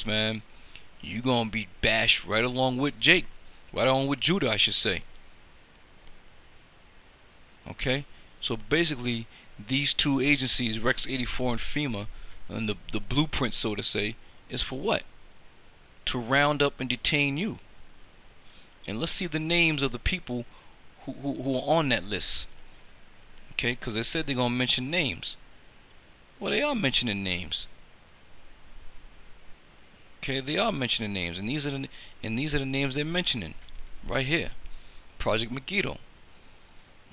man, you gonna be bashed right along with Jake, right along with Judah, I should say. Okay, so basically, these two agencies, Rex84 and Fema, and the blueprint, so to say, is for what? To round up and detain you. And let's see the names of the people who are on that list. Okay, because they said they're gonna mention names. Well, they are mentioning names. Okay, they are mentioning names, and these are the names they're mentioning right here. Project Megiddo.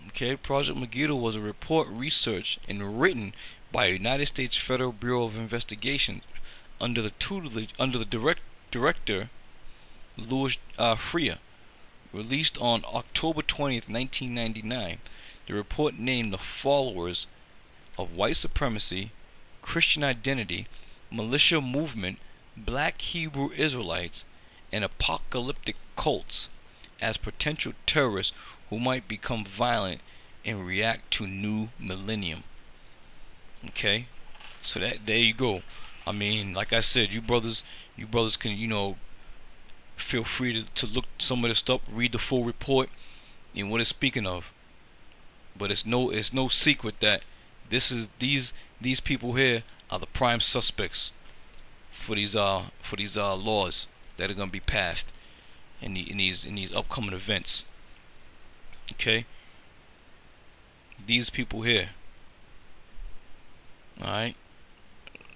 Okay, Project Megiddo was a report researched and written by a United States Federal Bureau of Investigation under the tutelage director Louis Freer, released on October 20th, 1999. The report named the followers of white supremacy, Christian identity, militia movement, black Hebrew Israelites, and apocalyptic cults as potential terrorists who might become violent and react to new millennium. Okay, so there you go. I mean, like I said, you brothers can, feel free to look some of this stuff, read the full report and what it's speaking of. But it's no secret that these people here are the prime suspects for these laws that are gonna be passed in these upcoming events. Okay, these people here. All right.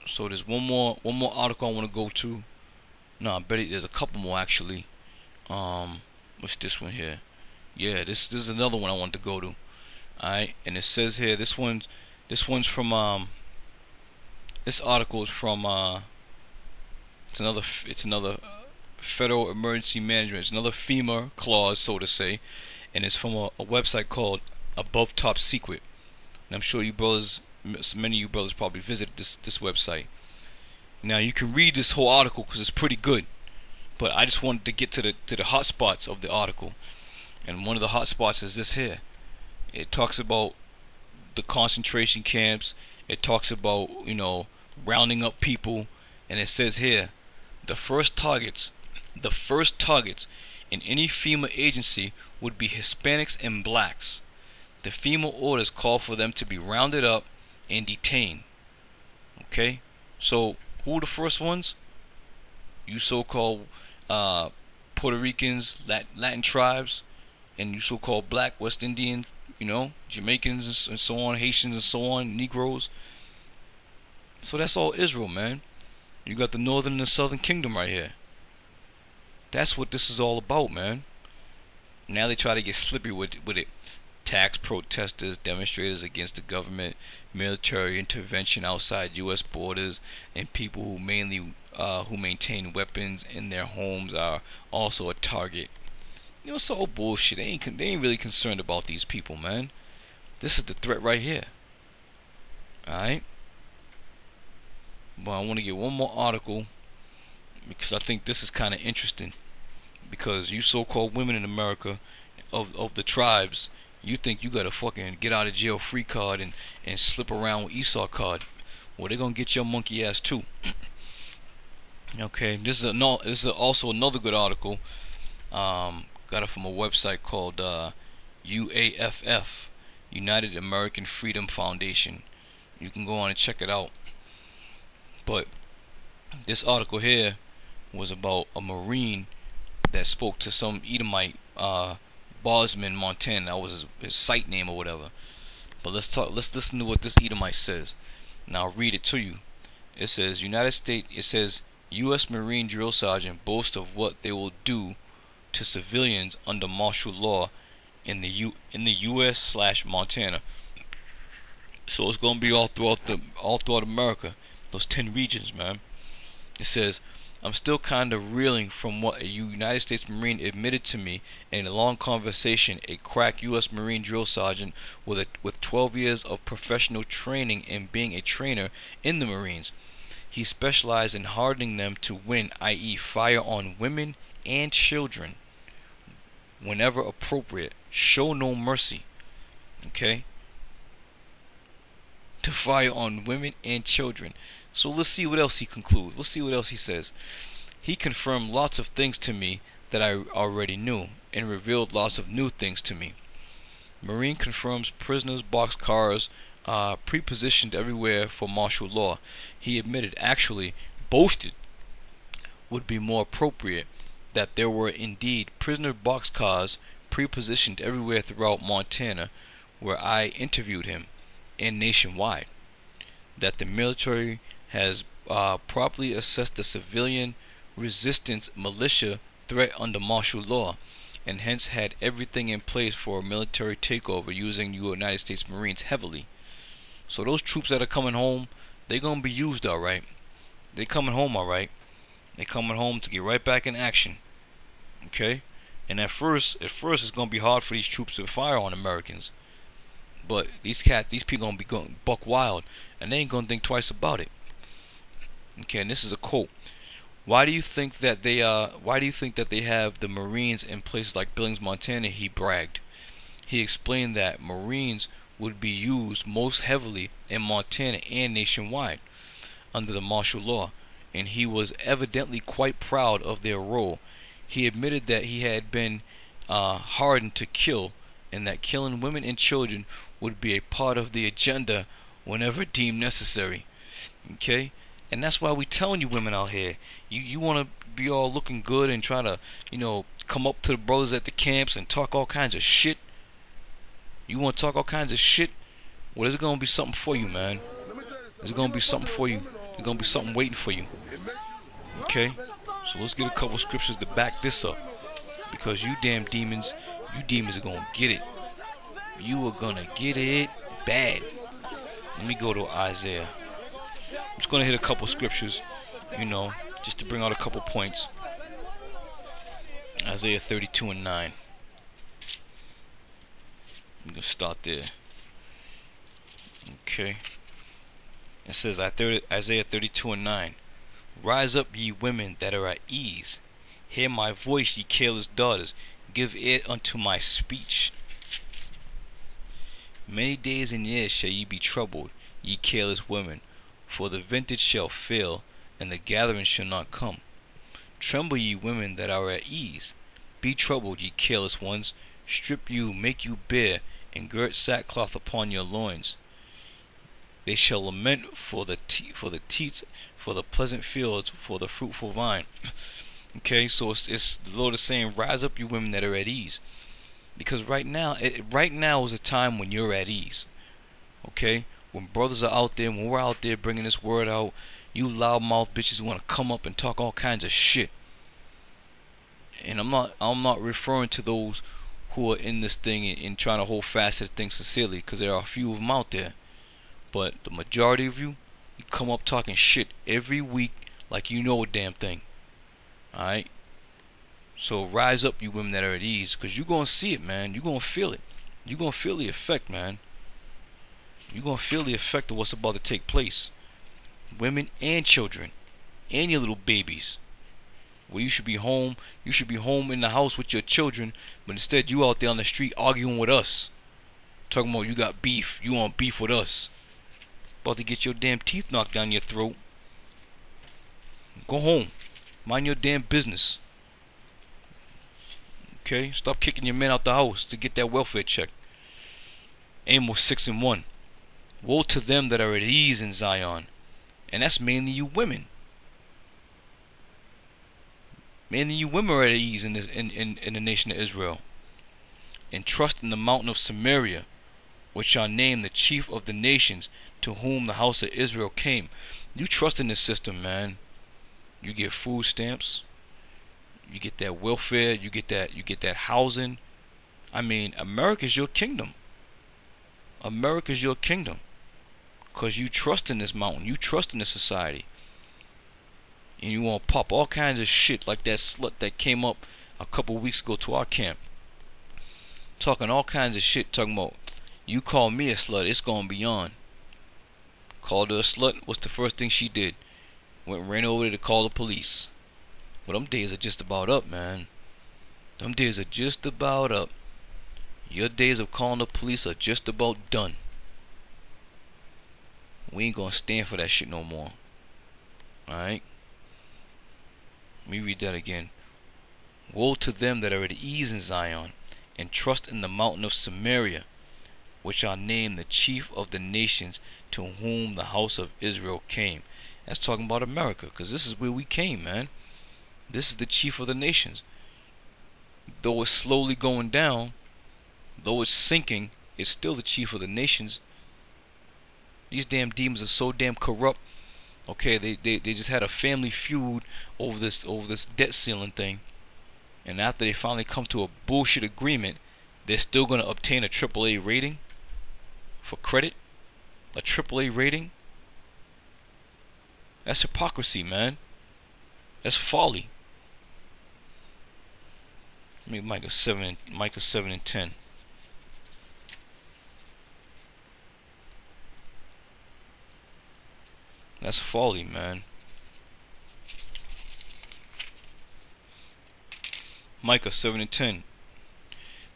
So there's one more article I want to go to. No, I bet there's a couple more actually. What's this one here? Yeah, this is another one I want to go to. Alright, and it says here this one's from this article is from it's another Federal Emergency Management. It's another FEMA clause, so to say, and it's from a website called Above Top Secret. And I'm sure you brothers, many of you brothers probably visited this website. Now you can read this whole article because it's pretty good, but I just wanted to get to the hot spots of the article, and one of the hot spots is this here. It talks about the concentration camps. It talks about, rounding up people, and it says here, the first targets in any FEMA agency would be Hispanics and blacks. The FEMA orders call for them to be rounded up and detained. Okay, so who are the first ones? You so-called Puerto Ricans, Latin tribes, and you so-called black West Indian, Jamaicans and so on, Haitians and so on, Negroes. So that's all Israel, man. You got the northern and the southern kingdom right here. That's what this is all about, man. Now they try to get slippery with it. Tax protesters, demonstrators against the government, military intervention outside U.S. borders, and people who maintain weapons in their homes are also a target. It's all bullshit. They ain't really concerned about these people, man. This is the threat right here. Alright? But I want to get one more article because I think this is kind of interesting. Because you so-called women in America of the tribes, you think you got a fucking get out of jail free card and slip around with Esau card. Well, they're gonna get your monkey ass too. Okay, this is also another good article. Got it from a website called UAFF, United American Freedom Foundation. You can go on and check it out. But this article here was about a Marine that spoke to some Edomite, Bosman, Montana. That was his site name or whatever. But let's listen to what this Edomite says. Now I'll read it to you. It says U.S. Marine drill sergeant boasts of what they will do to civilians under martial law in the U.S./Montana. So it's gonna be all throughout America, those 10 regions, man. It says, I'm still kind of reeling from what a United States Marine admitted to me in a long conversation. A crack U.S. Marine drill sergeant with 12 years of professional training and being a trainer in the Marines. He specialized in hardening them to win, i.e. fire on women and children whenever appropriate. Show no mercy. Okay? To fire on women and children. So let's see what else he concludes. Let's see what else he says. He confirmed lots of things to me that I already knew, and revealed lots of new things to me. Marine confirms prisoners' boxcars pre-positioned everywhere for martial law. He admitted, actually boasted, would be more appropriate, that there were indeed prisoner boxcars pre-positioned everywhere throughout Montana, where I interviewed him, and nationwide. That the military has properly assessed the civilian resistance militia threat under martial law, and hence had everything in place for a military takeover using the United States Marines heavily. So those troops that are coming home, they're gonna be used alright. They coming home alright. They coming home to get right back in action. Okay? And at first it's gonna be hard for these troops to fire on Americans. But these people gonna be going buck wild, and they ain't gonna think twice about it. Okay, and this is a quote. Why do you think that they have the Marines in places like Billings, Montana? He bragged. He explained that Marines would be used most heavily in Montana and nationwide under the martial law, and he was evidently quite proud of their role. He admitted that he had been hardened to kill, and that killing women and children would be a part of the agenda whenever deemed necessary. Okay? And that's why we telling you women out here, you want to be all looking good and try to, come up to the brothers at the camps and talk all kinds of shit. You want to talk all kinds of shit? Well, there's going to be something for you, man. There's going to be something for you. There's going to be something waiting for you. Okay? So let's get a couple scriptures to back this up. Because you demons are going to get it. You are going to get it bad. Let me go to Isaiah. I'm just going to hit a couple scriptures, just to bring out a couple points. Isaiah 32:9. I'm going to start there. Okay. It says, Isaiah 32:9. Rise up, ye women that are at ease. Hear my voice, ye careless daughters. Give ear unto my speech. Many days and years shall ye be troubled, ye careless women. For the vintage shall fail, and the gathering shall not come. Tremble, ye women that are at ease. Be troubled, ye careless ones. Strip you, make you bare, and girt sackcloth upon your loins. They shall lament for the teats, for the pleasant fields, for the fruitful vine. Okay, so it's the Lord is saying, rise up, you women that are at ease, because right now is a time when you're at ease. Okay, when brothers are out there, when we're out there bringing this word out, you loudmouth bitches want to come up and talk all kinds of shit. And I'm not referring to those who are in this thing and trying to hold fast to the thing sincerely, because there are a few of them out there. But the majority of you come up talking shit every week like you know a damn thing. Alright? So rise up, you women that are at ease, because you're going to see it, man. You're going to feel it. You're going to feel the effect, man. You're going to feel the effect of what's about to take place. Women and children. And your little babies. Well, you should be home in the house with your children, but instead you out there on the street arguing with us. Talking about you got beef. You want beef with us. About to get your damn teeth knocked down your throat. Go home. Mind your damn business. Okay? Stop kicking your men out the house to get that welfare check. Amos 6:1. Woe to them that are at ease in Zion. And that's mainly you women. Mainly you women are at ease in the nation of Israel. And trust in the mountain of Samaria, which shall name the chief of the nations, to whom the house of Israel came. You trust in this system, man. You get food stamps. You get that welfare. You get that housing. I mean, America's your kingdom. America's your kingdom. Because you trust in this mountain. You trust in this society. And you want to pop all kinds of shit like that slut that came up a couple weeks ago to our camp. Talking all kinds of shit. Talking about, you call me a slut, it's going to be on. Called her a slut. What's the first thing she did? Ran over there to call the police. But them days are just about up, man. Them days are just about up. Your days of calling the police are just about done. We ain't gonna stand for that shit no more. Alright? Let me read that again. Woe to them that are at ease in Zion, and trust in the mountain of Samaria, which are named the chief of the nations, to whom the house of Israel came. That's talking about America, because this is where we came, man. This is the chief of the nations. Though it's slowly going down, though it's sinking, it's still the chief of the nations. These damn demons are so damn corrupt. Okay, they just had a family feud over this debt ceiling thing, and after they finally come to a bullshit agreement, they're still gonna obtain a AAA rating for credit. A AAA rating. That's hypocrisy, man. That's folly. Let me Micah 7:10. That's folly, man. Micah 7:10.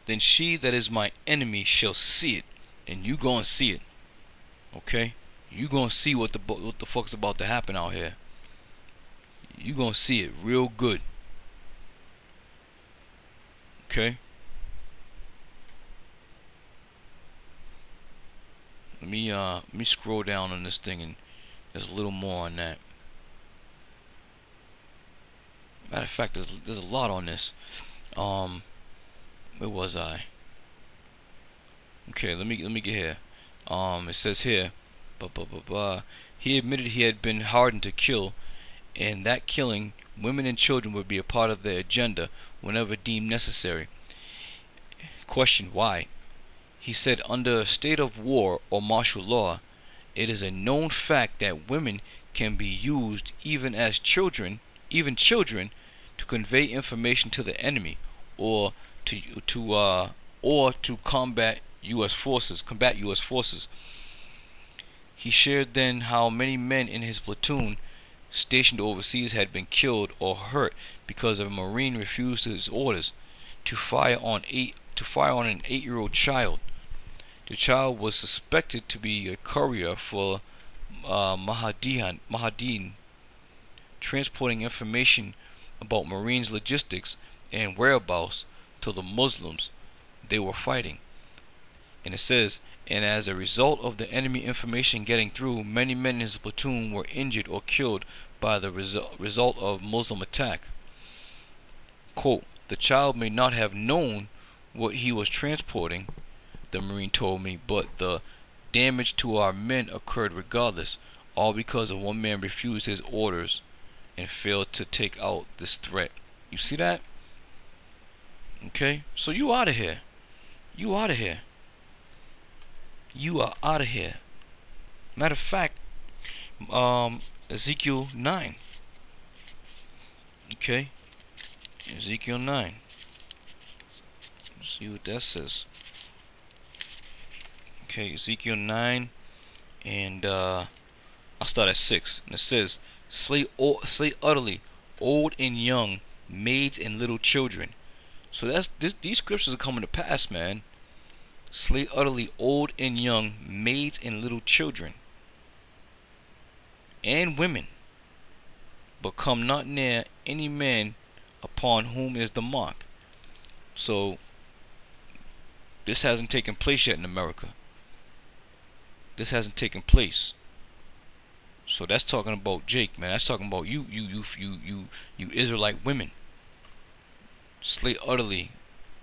Then she that is my enemy shall see it, and you gonna see it. Okay? You gonna see what the fuck's about to happen out here. You gonna see it real good. Okay? Let me scroll down on this thing, and there's a little more on that. Matter of fact, there's a lot on this. Where was I? Okay, let me get here. It says here, he admitted he had been hardened to kill, and that killing women and children would be a part of their agenda whenever deemed necessary. Question: why? He said, under a state of war or martial law, it is a known fact that women can be used even children, to convey information to the enemy, or to combat U.S. forces. He shared then how many men in his platoon stationed overseas had been killed or hurt because a Marine refused his orders to fire on an 8-year-old child. The child was suspected to be a courier for Mahadin, transporting information about Marines' logistics and whereabouts to the Muslims they were fighting. And it says, and as a result of the enemy information getting through, many men in his platoon were injured or killed by the result of Muslim attack. Quote, the child may not have known what he was transporting, the Marine told me, but the damage to our men occurred regardless, all because of one man refused his orders and failed to take out this threat. You see that? Okay, so you out of here. You out of here. You are out of here. Matter of fact, Ezekiel 9. Okay, Ezekiel 9. Let's see what that says. Okay, Ezekiel 9, and I'll start at 6. And it says, slay utterly old and young, maids and little children. So these scriptures are coming to pass, man. Slay utterly old and young, maids and little children, and women, but come not near any man upon whom is the mark. So this hasn't taken place yet in America. This hasn't taken place. So that's talking about Jake, man. That's talking about you Israelite women. Slay utterly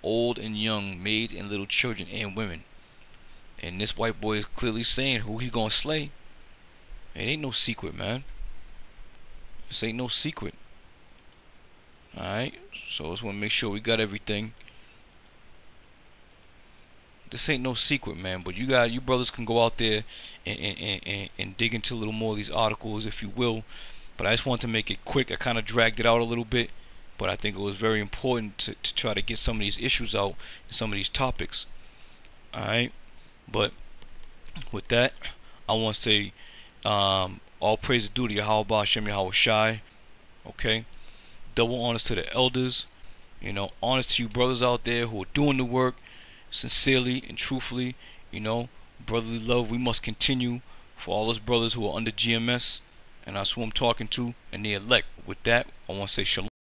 old and young, maids and little children and women. And this white boy is clearly saying who he gonna slay. It ain't no secret, man. This ain't no secret. Alright, so I just wanna make sure we got everything. This ain't no secret, man, but you brothers can go out there and dig into a little more of these articles, if you will. But I just wanted to make it quick. I kind of dragged it out a little bit, but I think it was very important to try to get some of these issues out and some of these topics. Alright, but with that, I want to say all praise is due to Yahweh Hashem Yahweh Shai. Okay, double honors to the elders. You know, honors to you brothers out there who are doing the work sincerely and truthfully. You know, brotherly love, we must continue for all those brothers who are under GMS. and that's who I'm talking to, and the elect. With that, I want to say shalom.